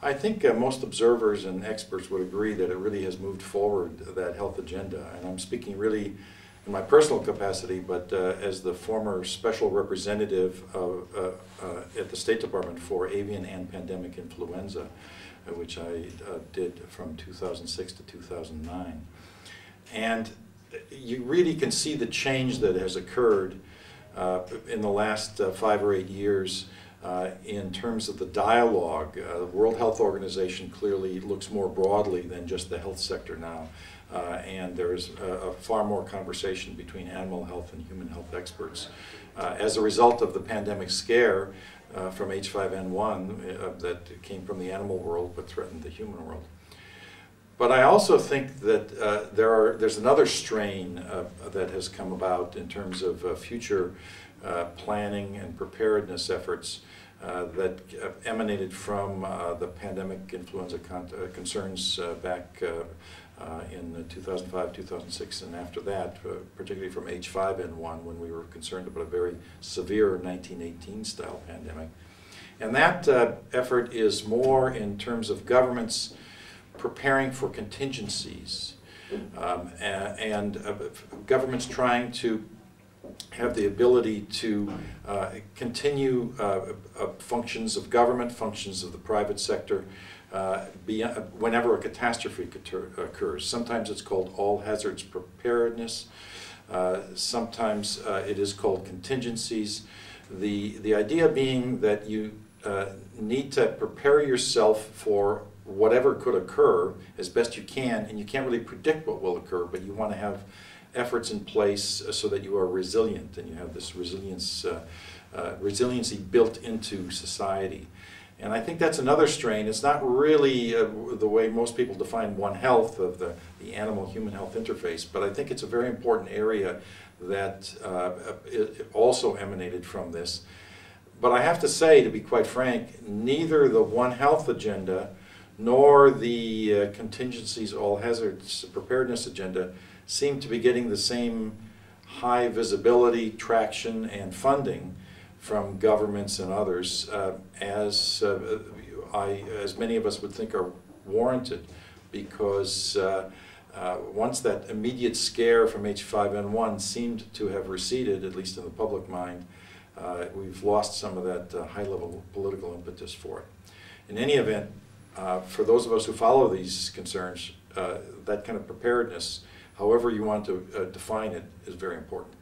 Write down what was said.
I think most observers and experts would agree that it really has moved forward, that health agenda. And I'm speaking really in my personal capacity, but as the former special representative at the State Department for avian and pandemic influenza, which I did from 2006 to 2009. And you really can see the change that has occurred in the last 5 or 8 years in terms of the dialogue. The World Health Organization clearly looks more broadly than just the health sector now. And there is a far more conversation between animal health and human health experts. As a result of the pandemic scare from H5N1 that came from the animal world but threatened the human world. But I also think that there's another strain that has come about in terms of future planning and preparedness efforts that emanated from the pandemic influenza concerns back in 2005, 2006, and after that, particularly from H5N1, when we were concerned about a very severe 1918 style pandemic. And that effort is more in terms of governments preparing for contingencies and governments trying to have the ability to continue functions of government, functions of the private sector, whenever a catastrophe occurs. Sometimes it's called all hazards preparedness. Sometimes it is called contingencies. The idea being that you need to prepare yourself for whatever could occur as best you can, and you can't really predict what will occur, but you want to have efforts in place so that you are resilient and you have this resiliency built into society. And I think that's another strain. It's not really the way most people define One Health, of the animal-human health interface, but I think it's a very important area that it also emanated from this. But I have to say, to be quite frank, neither the One Health agenda nor the contingencies, all hazards preparedness agenda seem to be getting the same high visibility, traction, and funding from governments and others as many of us would think are warranted, because once that immediate scare from H5N1 seemed to have receded, at least in the public mind, we've lost some of that high-level political impetus for it. In any event, for those of us who follow these concerns, that kind of preparedness, however you want to define it, is very important.